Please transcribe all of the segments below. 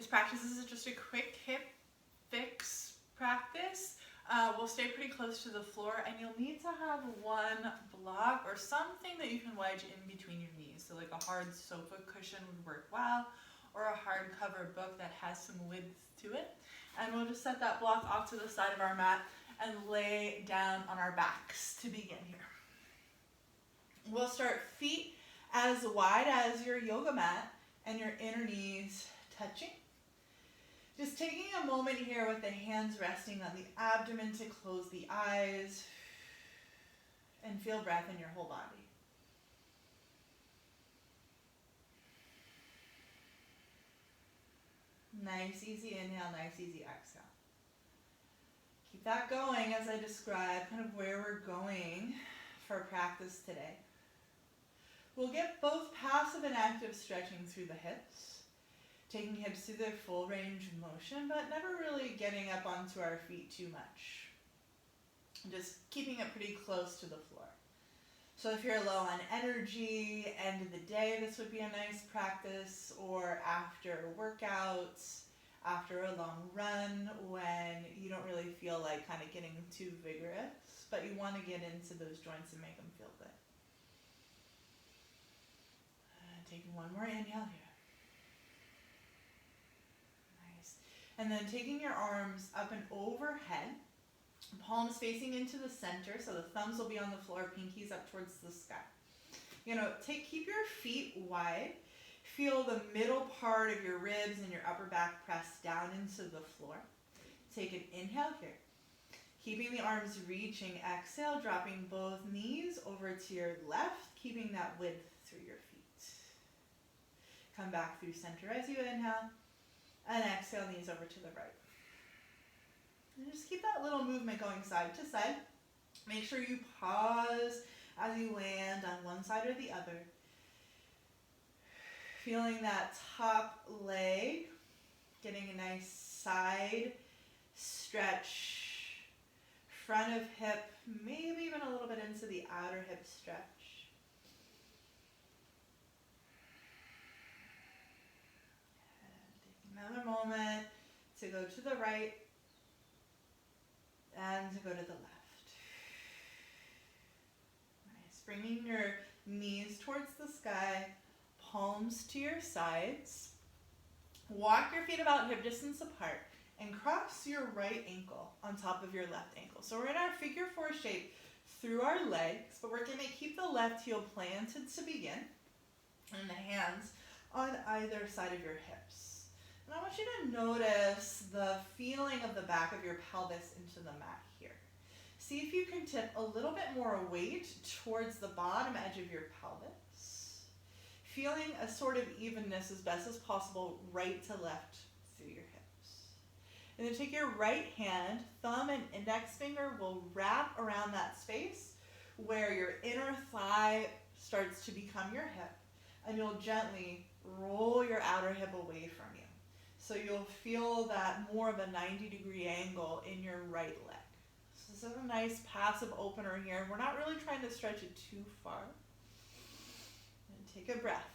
This practice is just a quick hip fix practice. We'll stay pretty close to the floor, and you'll need to have one block or something that you can wedge in between your knees. So like a hard sofa cushion would work well, or a hardcover book that has some width to it. And we'll just set that block off to the side of our mat and lay down on our backs to begin here. We'll start feet as wide as your yoga mat and your inner knees touching. Just taking a moment here with the hands resting on the abdomen to close the eyes and feel breath in your whole body. Nice, easy inhale, nice, easy exhale. Keep that going as I describe kind of where we're going for practice today. We'll get both passive and active stretching through the hips, taking hips through their full range of motion, but never really getting up onto our feet too much. Just keeping it pretty close to the floor. So if you're low on energy, end of the day, this would be a nice practice, or after workouts, after a long run, when you don't really feel like kind of getting too vigorous, but you want to get into those joints and make them feel good. Taking one more inhale here. Nice. And then taking your arms up and overhead, palms facing into the center, so the thumbs will be on the floor, pinkies up towards the sky. Keep your feet wide. Feel the middle part of your ribs and your upper back press down into the floor. Take an inhale here. Keeping the arms reaching, exhale, dropping both knees over to your left, keeping that width through your feet. Come back through center as you inhale, and exhale, knees over to the right. And just keep that little movement going side to side. Make sure you pause as you land on one side or the other. Feeling that top leg, getting a nice side stretch, front of hip, maybe even a little bit into the outer hip stretch. Another moment to go to the right and to go to the left. Nice. Bringing your knees towards the sky, palms to your sides. Walk your feet about hip distance apart and cross your right ankle on top of your left ankle. So we're in our figure four shape through our legs, but we're going to keep the left heel planted to begin, and the hands on either side of your hips. And I want you to notice the feeling of the back of your pelvis into the mat here. See if you can tip a little bit more weight towards the bottom edge of your pelvis. Feeling a sort of evenness as best as possible right to left through your hips. And then take your right hand, thumb and index finger will wrap around that space where your inner thigh starts to become your hip, and you'll gently roll your outer hip away from you. So you'll feel that more of a 90-degree angle in your right leg. So this is a nice passive opener here. We're not really trying to stretch it too far. And take a breath.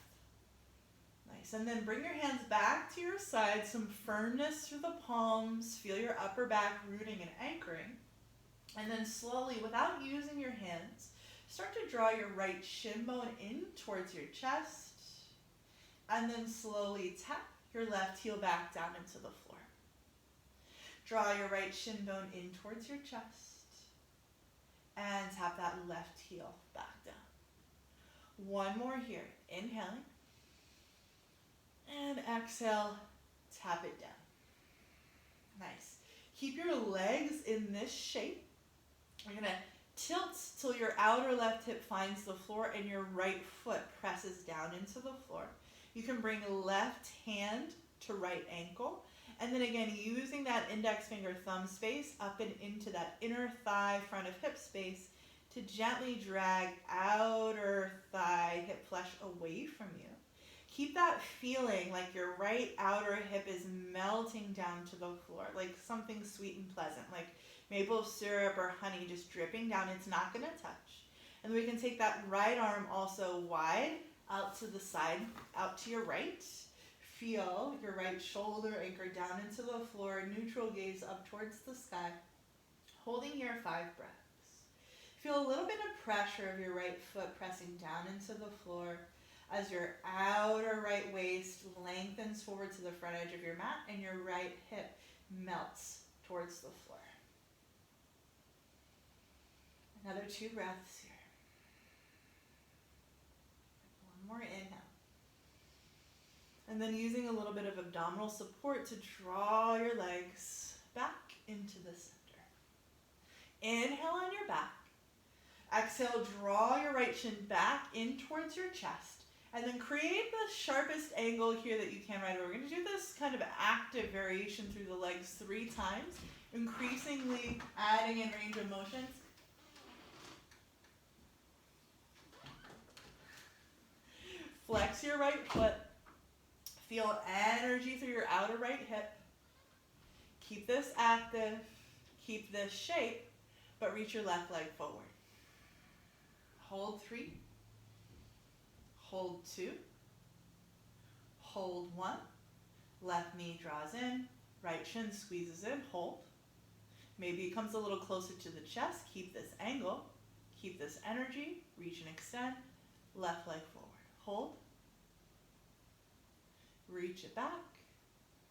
Nice. And then bring your hands back to your side, some firmness through the palms. Feel your upper back rooting and anchoring. And then slowly, without using your hands, start to draw your right shin bone in towards your chest. And then slowly tap your left heel back down into the floor. Draw your right shin bone in towards your chest and tap that left heel back down. One more here. Inhaling. And exhale, tap it down. Nice. Keep your legs in this shape. You're going to tilt till your outer left hip finds the floor and your right foot presses down into the floor. You can bring left hand to right ankle, and then again using that index finger thumb space up and into that inner thigh front of hip space to gently drag outer thigh hip flesh away from you. Keep that feeling like your right outer hip is melting down to the floor, like something sweet and pleasant, like maple syrup or honey just dripping down. It's not going to touch. And we can take that right arm also wide out to the side, out to your right. Feel your right shoulder anchor down into the floor, neutral gaze up towards the sky. Holding here 5 breaths. Feel a little bit of pressure of your right foot pressing down into the floor as your outer right waist lengthens forward to the front edge of your mat and your right hip melts towards the floor. Another 2 breaths here. One more inhale. And then using a little bit of abdominal support to draw your legs back into the center. Inhale on your back. Exhale, draw your right shin back in towards your chest. And then create the sharpest angle here that you can right away. We're going to do this kind of active variation through the legs 3 times, increasingly adding in range of motions. Flex your right foot. Feel energy through your outer right hip. Keep this active. Keep this shape, but reach your left leg forward. Hold 3. Hold 2. Hold 1. Left knee draws in. Right shin squeezes in. Hold. Maybe it comes a little closer to the chest. Keep this angle. Keep this energy. Reach and extend. Left leg forward. Hold. Reach it back.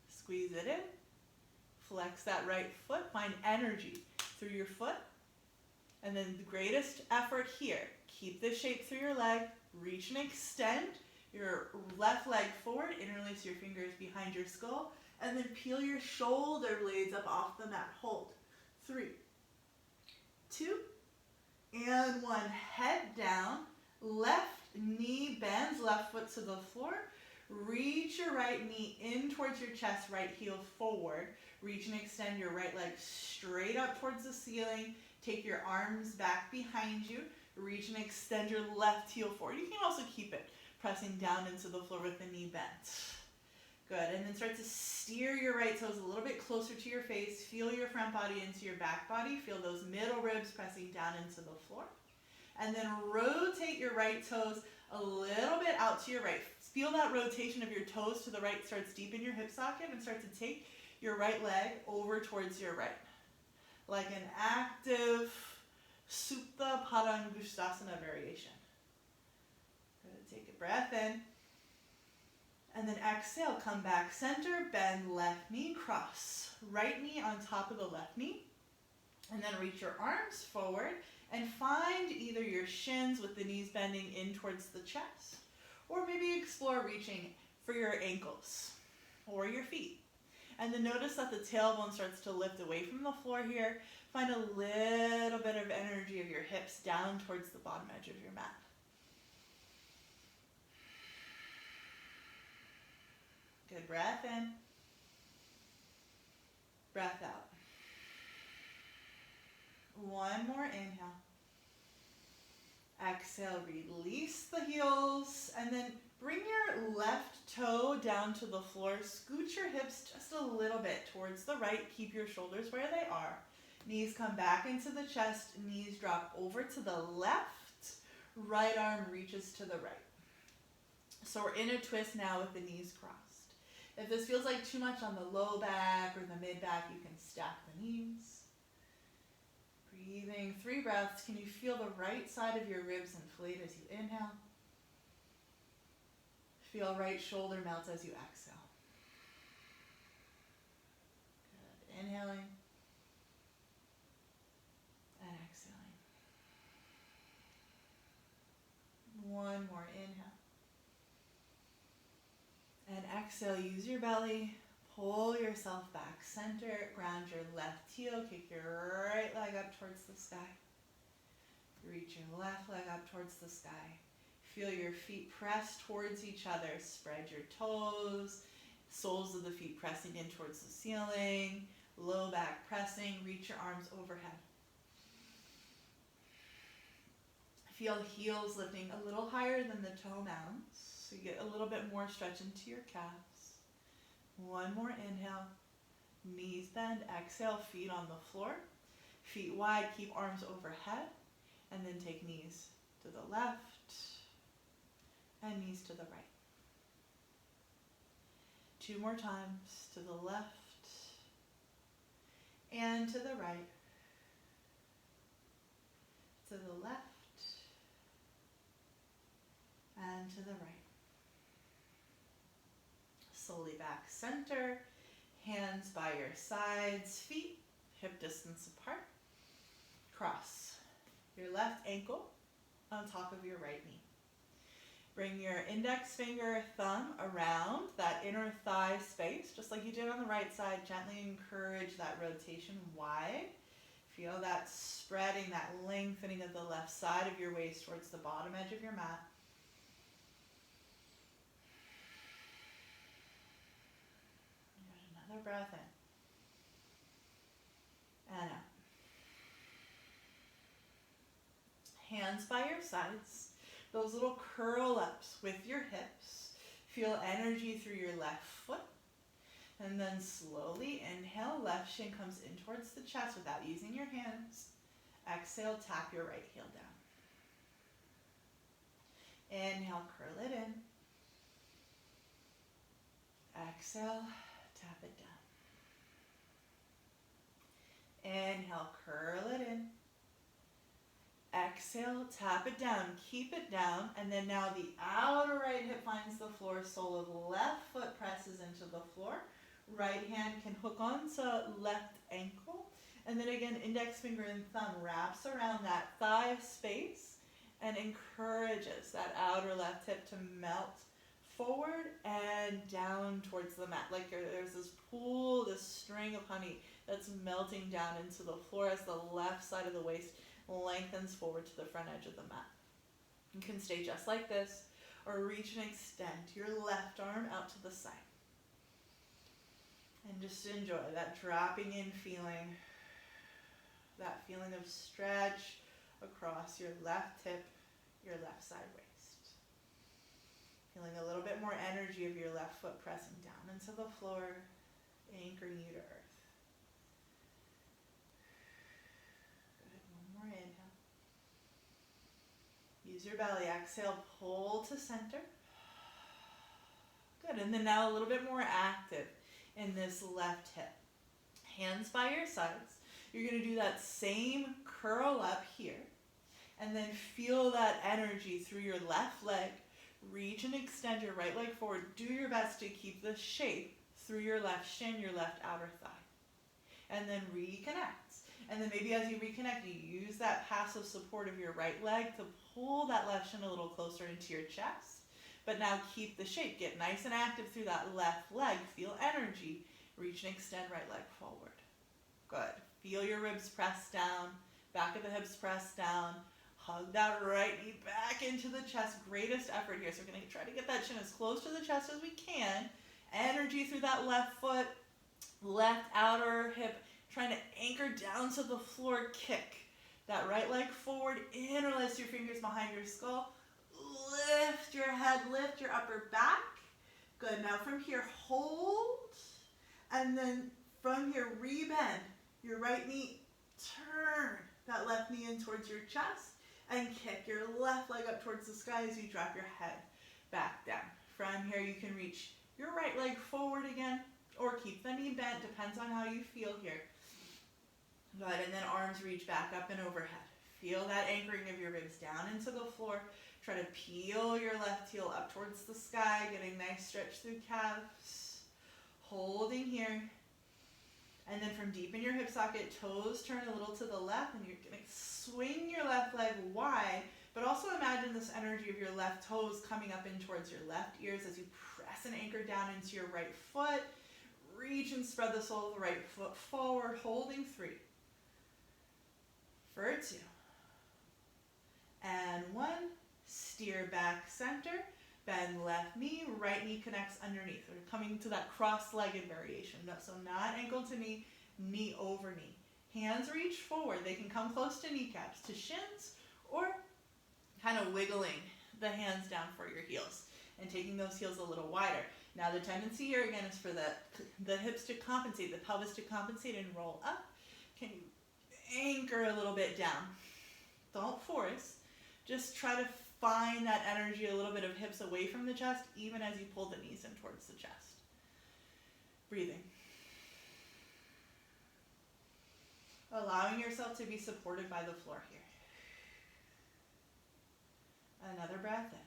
Squeeze it in. Flex that right foot. Find energy through your foot. And then the greatest effort here. Keep this shape through your leg. Reach and extend your left leg forward. Interlace your fingers behind your skull. And then peel your shoulder blades up off the mat. Hold. 3, 2, and 1. Head down. Left knee bends. Left foot to the floor. Reach your right knee in towards your chest. Right heel forward. Reach and extend your right leg straight up towards the ceiling. Take your arms back behind you. Reach and extend your left heel forward. You can also keep it pressing down into the floor with the knee bent. Good. And then start to steer your right toes a little bit closer to your face. Feel your front body into your back body. Feel those middle ribs pressing down into the floor. And then rotate your right toes a little bit out to your right. Feel that rotation of your toes to the right starts deep in your hip socket and start to take your right leg over towards your right. Like an active Supta Padangusthasana variation. Good. Take a breath in. And then exhale, come back center, bend left knee, cross. Right knee on top of the left knee. And then reach your arms forward and find either your shins with the knees bending in towards the chest, or maybe explore reaching for your ankles or your feet. And then notice that the tailbone starts to lift away from the floor here. Find a little bit of energy of your hips down towards the bottom edge of your mat. Good. Breath in. Breath out. One more inhale. Exhale, release the heels, and then bring your left toe down to the floor. Scoot your hips just a little bit towards the right. Keep your shoulders where they are. Knees come back into the chest. Knees drop over to the left. Right arm reaches to the right. So we're in a twist now with the knees crossed. If this feels like too much on the low back or the mid back, you can stack the knees. Breathing 3 breaths. Can you feel the right side of your ribs inflate as you inhale? Feel right shoulder melt as you exhale. Good. Inhaling and exhaling. One more inhale. And exhale, use your belly. Pull yourself back center, ground your left heel, kick your right leg up towards the sky. Reach your left leg up towards the sky. Feel your feet press towards each other. Spread your toes, soles of the feet pressing in towards the ceiling, low back pressing, reach your arms overhead. Feel heels lifting a little higher than the toe mounds, so you get a little bit more stretch into your calves. One more inhale, knees bend, exhale, feet on the floor, feet wide, keep arms overhead, and then take knees to the left and knees to the right. 2 more times, to the left and to the right, to the left and to the right. Slowly back center, hands by your sides, feet hip distance apart. Cross your left ankle on top of your right knee. Bring your index finger, thumb around that inner thigh space, just like you did on the right side. Gently encourage that rotation wide. Feel that spreading, that lengthening of the left side of your waist towards the bottom edge of your mat. Another breath in. And out. Hands by your sides. Those little curl ups with your hips. Feel energy through your left foot. And then slowly inhale, left shin comes in towards the chest without using your hands. Exhale, tap your right heel down. Inhale, curl it in. Exhale, tap it down. Inhale, curl it in. Exhale, tap it down, keep it down, and then now the outer right hip finds the floor, sole of left foot presses into the floor. Right hand can hook onto left ankle, and then again, index finger and thumb wraps around that thigh space and encourages that outer left hip to melt forward and down towards the mat. Like there's this pool, this string of honey that's melting down into the floor as the left side of the waist lengthens forward to the front edge of the mat. You can stay just like this, or reach and extend your left arm out to the side. And just enjoy that dropping in feeling, that feeling of stretch across your left hip, your left side waist. Feeling a little bit more energy of your left foot pressing down into the floor, anchoring you to earth. More inhale. Use your belly. Exhale, pull to center. Good. And then now a little bit more active in this left hip. Hands by your sides. You're going to do that same curl up here. And then feel that energy through your left leg. Reach and extend your right leg forward. Do your best to keep the shape through your left shin, your left outer thigh. And then reconnect. And then maybe as you reconnect, you use that passive support of your right leg to pull that left shin a little closer into your chest. But now keep the shape. Get nice and active through that left leg. Feel energy. Reach and extend right leg forward. Good. Feel your ribs press down. Back of the hips press down. Hug that right knee back into the chest. Greatest effort here. So we're going to try to get that shin as close to the chest as we can. Energy through that left foot. Left outer hip. Trying to anchor down to the floor, kick that right leg forward, interlace your fingers behind your skull, lift your head, lift your upper back. Good, now from here, hold, and then from here, rebend your right knee, turn that left knee in towards your chest, and kick your left leg up towards the sky as you drop your head back down. From here, you can reach your right leg forward again, or keep the knee bent, depends on how you feel here. Good, and then arms reach back up and overhead. Feel that anchoring of your ribs down into the floor. Try to peel your left heel up towards the sky, getting nice stretch through calves. Holding here. And then from deep in your hip socket, toes turn a little to the left, and you're going to swing your left leg wide, but also imagine this energy of your left toes coming up in towards your left ears as you press and anchor down into your right foot. Reach and spread the sole of the right foot forward, holding 3. For 2. And 1. Steer back center. Bend left knee. Right knee connects underneath. We're coming to that cross-legged variation. So not ankle to knee, knee over knee. Hands reach forward. They can come close to kneecaps, to shins, or kind of wiggling the hands down for your heels and taking those heels a little wider. Now the tendency here again is for the hips to compensate, the pelvis to compensate and roll up. Can you anchor a little bit down? Don't force. Just try to find that energy, a little bit of hips away from the chest, even as you pull the knees in towards the chest. Breathing. Allowing yourself to be supported by the floor here. Another breath in.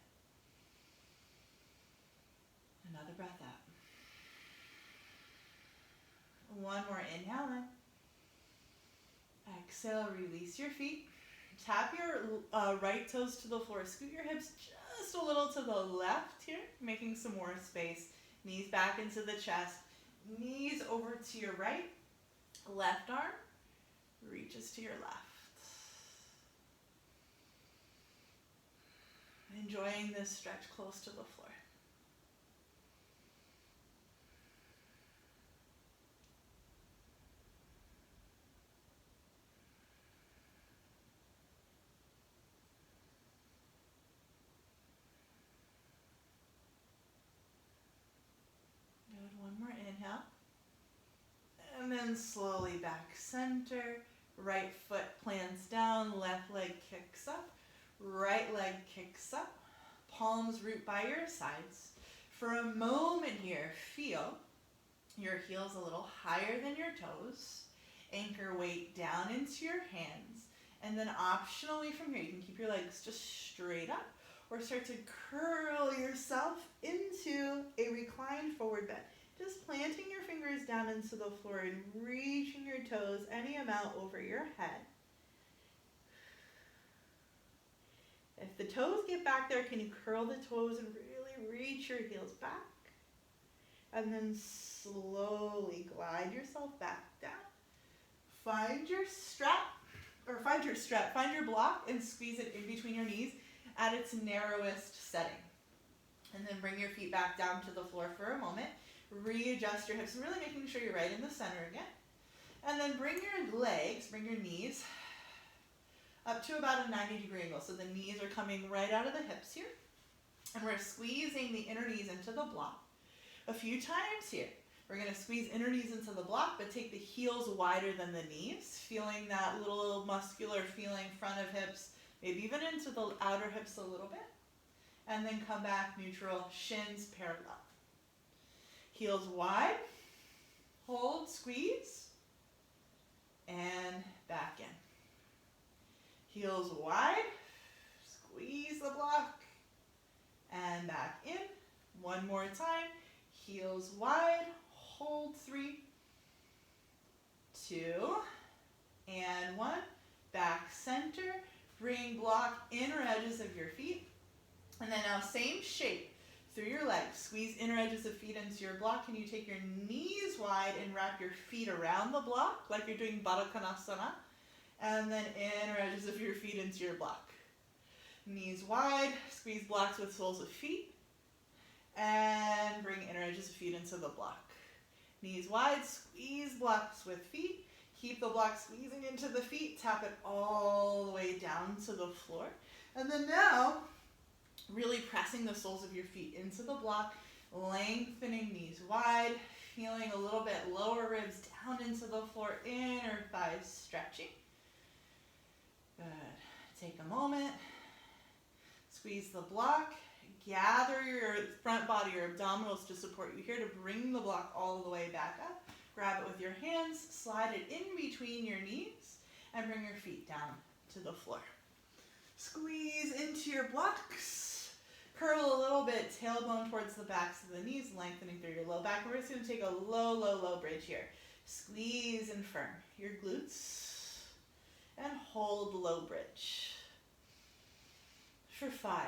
Another breath out. One more inhale in. Exhale, release your feet. Tap your right toes to the floor. Scoot your hips just a little to the left here, making some more space. Knees back into the chest. Knees over to your right. Left arm reaches to your left. Enjoying this stretch close to the floor. Good. One more inhale. And then slowly back center. Right foot plants down. Left leg kicks up. Right leg kicks up. Palms root by your sides. For a moment here, feel your heels a little higher than your toes. Anchor weight down into your hands. And then optionally from here, you can keep your legs just straight up or start to curl yourself into a reclined forward bend. Just planting your fingers down into the floor and reaching your toes any amount over your head. If the toes get back there, can you curl the toes and really reach your heels back? And then slowly glide yourself back down. Find your block and squeeze it in between your knees at its narrowest setting. And then bring your feet back down to the floor for a moment. Readjust your hips, really making sure you're right in the center again. And then bring your knees up to about a 90-degree angle. So the knees are coming right out of the hips here. And we're squeezing the inner knees into the block. A few times here. We're going to squeeze inner knees into the block, but take the heels wider than the knees, feeling that little muscular feeling front of hips, maybe even into the outer hips a little bit. And then come back neutral, shins parallel. Heels wide, hold, squeeze, and back in. Heels wide, squeeze the block, and back in. One more time, heels wide, hold 3, 2, and 1. Back center, bring block inner edges of your feet. And then now same shape. Through your legs, squeeze inner edges of feet into your block. Can you take your knees wide and wrap your feet around the block like you're doing Baddha Konasana? And then inner edges of your feet into your block. Knees wide, squeeze blocks with soles of feet. And bring inner edges of feet into the block. Knees wide, squeeze blocks with feet. Keep the block squeezing into the feet. Tap it all the way down to the floor. And then now, really pressing the soles of your feet into the block, lengthening knees wide, feeling a little bit lower ribs down into the floor, inner thighs stretching. Good. Take a moment, squeeze the block, gather your front body, your abdominals to support you here to bring the block all the way back up. Grab it with your hands, slide it in between your knees, and bring your feet down to the floor. Squeeze into your blocks. Curl a little bit, tailbone towards the backs of the knees, lengthening through your low back. We're just going to take a low, low, low bridge here. Squeeze and firm your glutes and hold low bridge. For 5.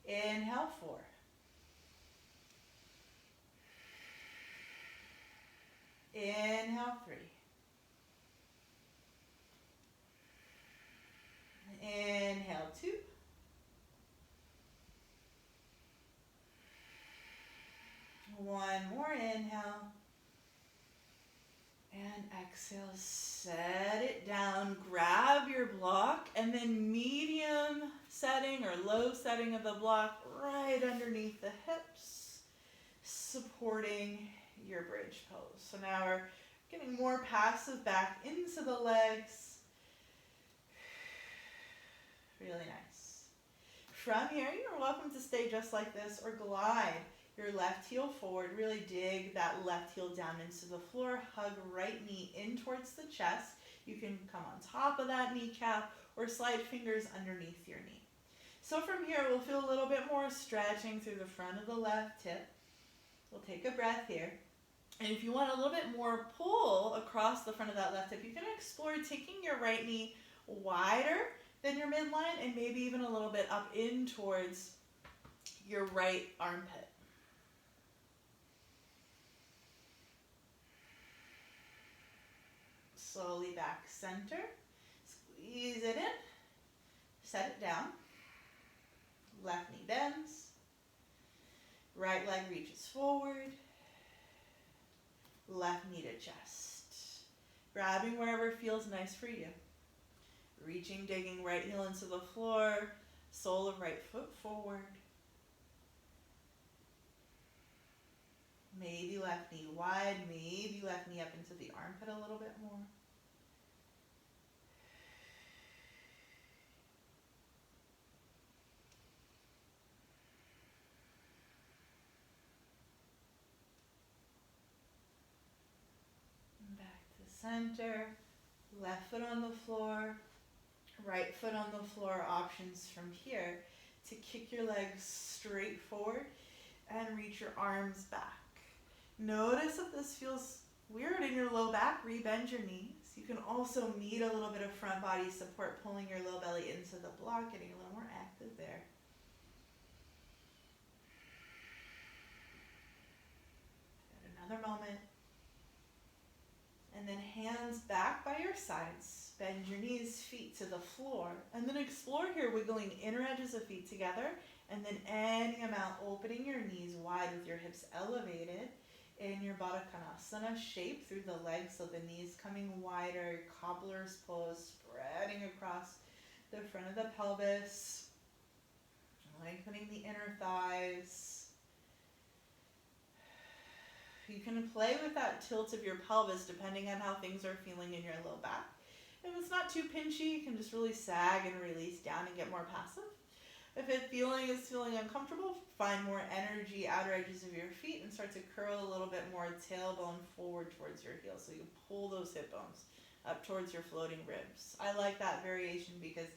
Inhale, 4. Inhale, 3. Inhale, 2. One more inhale. And exhale, set it down. Grab your block and then medium setting or low setting of the block right underneath the hips, supporting your bridge pose. So now we're getting more passive back into the legs. Really nice. From here, you're welcome to stay just like this or glide your left heel forward. Really dig that left heel down into the floor. Hug right knee in towards the chest. You can come on top of that kneecap or slide fingers underneath your knee. So from here, we'll feel a little bit more stretching through the front of the left hip. We'll take a breath here. And if you want a little bit more pull across the front of that left hip, you can explore taking your right knee wider than your midline and maybe even a little bit up in towards your right armpit. Slowly back center. Squeeze it in. Set it down. Left knee bends. Right leg reaches forward. Left knee to chest. Grabbing wherever feels nice for you. Reaching, digging right heel into the floor. Sole of right foot forward. Maybe left knee wide. Maybe left knee up into the armpit a little bit more. Center, left foot on the floor, right foot on the floor. Options from here to kick your legs straight forward and reach your arms back. Notice if this feels weird in your low back, rebend your knees. You can also meet a little bit of front body support, pulling your low belly into the block, getting a little more active there. Another moment. And then hands back by your sides. Bend your knees, feet to the floor. And then explore here, wiggling inner edges of feet together. And then any amount, opening your knees wide with your hips elevated in your Baddha Konasana shape through the legs. So the knees coming wider, cobbler's pose, spreading across the front of the pelvis. Lengthening the inner thighs. You can play with that tilt of your pelvis depending on how things are feeling in your low back. If it's not too pinchy, you can just really sag and release down and get more passive. If it is feeling uncomfortable, find more energy, outer edges of your feet, and start to curl a little bit more tailbone forward towards your heels. So you pull those hip bones up towards your floating ribs. I like that variation because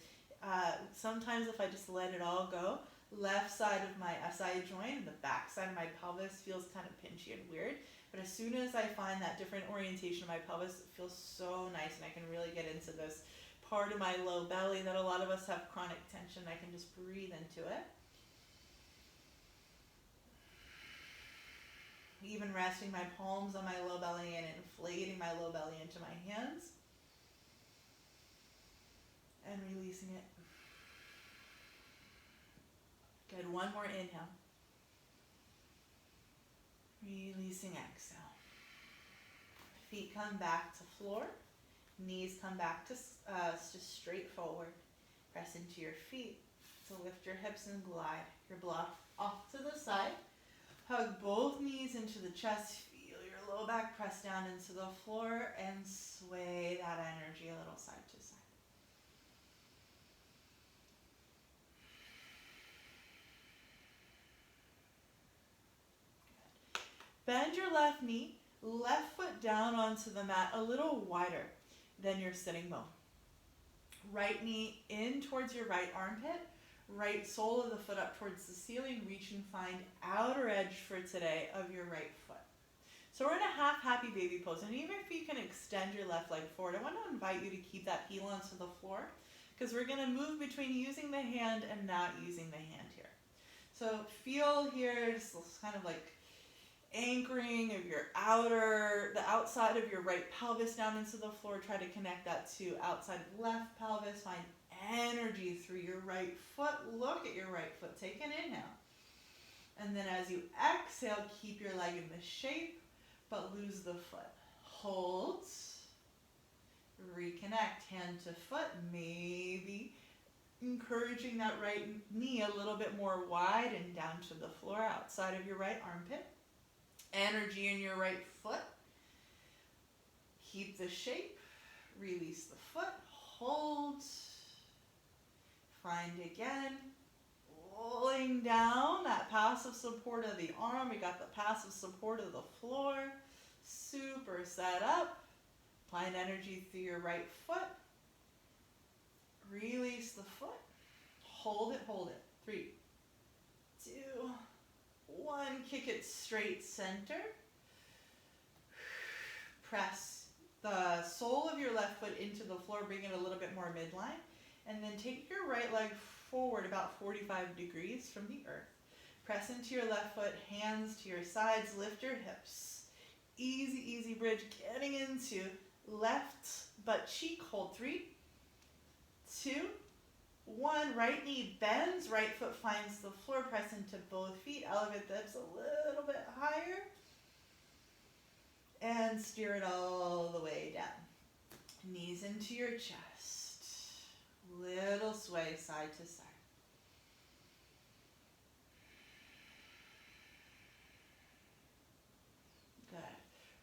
sometimes if I just let it all go, left side of my SI joint and the back side of my pelvis feels kind of pinchy and weird. But as soon as I find that different orientation of my pelvis, it feels so nice, and I can really get into this part of my low belly that a lot of us have chronic tension. I can just breathe into it. Even resting my palms on my low belly and inflating my low belly into my hands. And releasing it. Good, one more inhale. Releasing exhale. Feet come back to floor. Knees come back to just straight forward. Press into your feet. So lift your hips and glide your block off to the side. Hug both knees into the chest. Feel your low back press down into the floor and sway that energy a little side to side. Bend your left knee, left foot down onto the mat a little wider than your sitting bone. Right knee in towards your right armpit, right sole of the foot up towards the ceiling. Reach and find outer edge for today of your right foot. So we're in a half happy baby pose, and even if you can extend your left leg forward, I want to invite you to keep that heel onto the floor, because we're going to move between using the hand and not using the hand here. So feel here, just kind of like anchoring of your the outside of your right pelvis down into the floor. Try to connect that to outside left pelvis. Find energy through your right foot. Look at your right foot. Take an inhale. And then as you exhale, keep your leg in the shape, but lose the foot. Hold. Reconnect hand to foot. Maybe encouraging that right knee a little bit more wide and down to the floor outside of your right armpit. Energy in your right foot. Keep the shape. Release the foot. Hold. Find again. Pulling down that path passive support of the arm. We got the passive support of the floor. Super set up. Find energy through your right foot. Release the foot. Hold it, hold it. 3, 2, 1. Kick it straight center. Press the sole of your left foot into the floor, bring it a little bit more midline, and then take your right leg forward about 45 degrees from the earth. Press into your left foot, hands to your sides, lift your hips. Easy, easy bridge, getting into left butt cheek, hold 3, 2, 1. Right knee bends, right foot finds the floor, press into both feet, elevate the hips a little bit higher, and steer it all the way down. Knees into your chest. Little sway side to side. Good.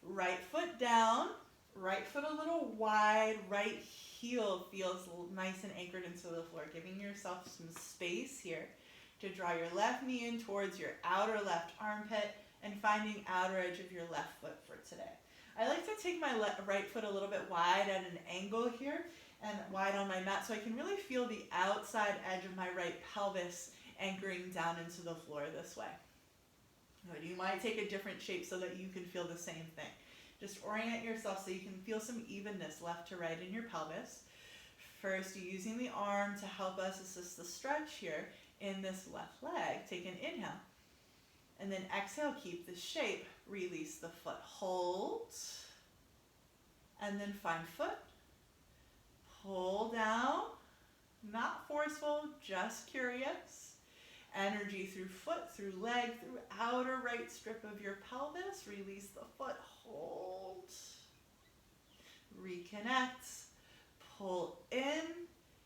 Right foot down, right foot a little wide, right heel feels nice and anchored into the floor, giving yourself some space here to draw your left knee in towards your outer left armpit and finding outer edge of your left foot for today. I like to take my right foot a little bit wide at an angle here and wide on my mat so I can really feel the outside edge of my right pelvis anchoring down into the floor this way. Good. You might take a different shape so that you can feel the same thing. Just orient yourself so you can feel some evenness left to right in your pelvis. First, using the arm to help us assist the stretch here in this left leg. Take an inhale. And then exhale, keep the shape. Release the foot. Hold. And then find foot. Pull down. Not forceful, just curious. Energy through foot, through leg, through outer right strip of your pelvis. Release the foot. Hold. Reconnect. Pull in.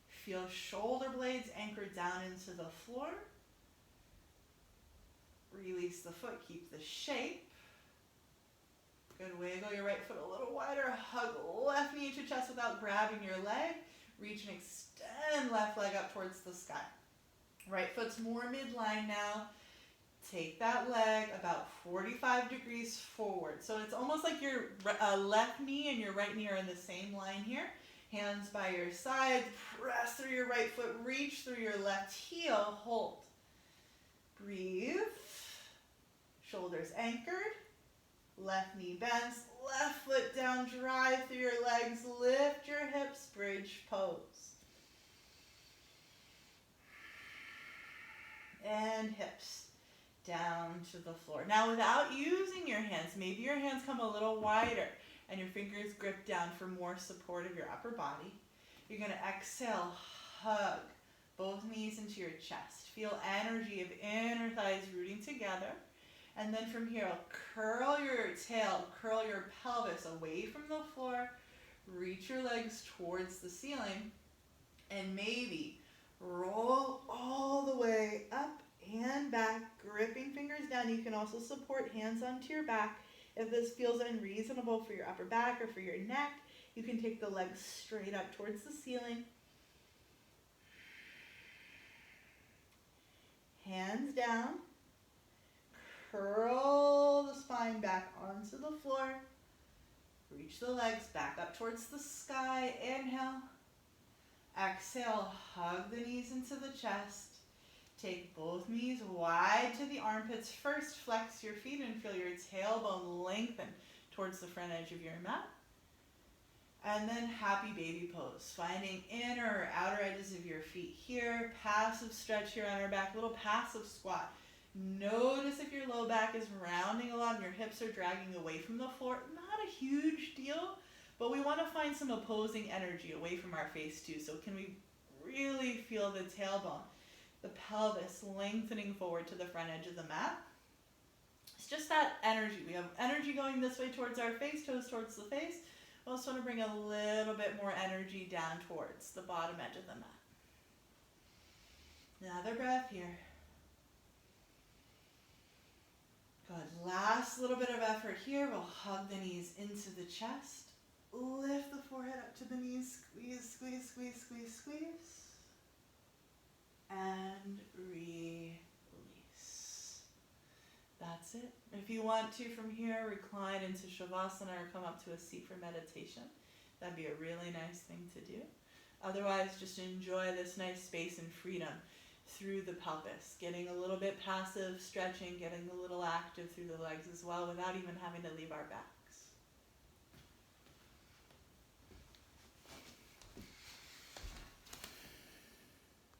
Feel shoulder blades anchored down into the floor. Release the foot. Keep the shape. Good. Wiggle your right foot a little wider. Hug left knee to chest without grabbing your leg. Reach and extend left leg up towards the sky. Right foot's more midline now. Take that leg about 45 degrees forward. So it's almost like your left knee and your right knee are in the same line here. Hands by your side. Press through your right foot. Reach through your left heel. Hold. Breathe. Shoulders anchored. Left knee bends. Left foot down. Drive through your legs. Lift your hips. Bridge pose. And hips down to the floor. Now without using your hands, maybe your hands come a little wider and your fingers grip down for more support of your upper body. You're going to exhale, hug both knees into your chest. Feel energy of inner thighs rooting together. And then from here, curl your tail, curl your pelvis away from the floor. Reach your legs towards the ceiling. And maybe roll all the way up and back, gripping fingers down. You can also support hands onto your back. If this feels unreasonable for your upper back or for your neck, you can take the legs straight up towards the ceiling. Hands down. Curl the spine back onto the floor. Reach the legs back up towards the sky. Inhale. Exhale, hug the knees into the chest. Take both knees wide to the armpits. First, flex your feet and feel your tailbone lengthen towards the front edge of your mat. And then happy baby pose, finding inner or outer edges of your feet here. Passive stretch here on our back, little passive squat. Notice if your low back is rounding a lot and your hips are dragging away from the floor. Not a huge deal. But we want to find some opposing energy away from our face too. So can we really feel the tailbone, the pelvis lengthening forward to the front edge of the mat? It's just that energy. We have energy going this way towards our face, toes towards the face. We also want to bring a little bit more energy down towards the bottom edge of the mat. Another breath here. Good. Last little bit of effort here. We'll hug the knees into the chest. Lift the forehead up to the knees. Squeeze, squeeze, squeeze, squeeze, squeeze. And release. sit. If you want to, from here, recline into Shavasana or come up to a seat for meditation. That'd be a really nice thing to do. Otherwise, just enjoy this nice space and freedom through the pelvis, getting a little bit passive, stretching, getting a little active through the legs as well without even having to leave our back.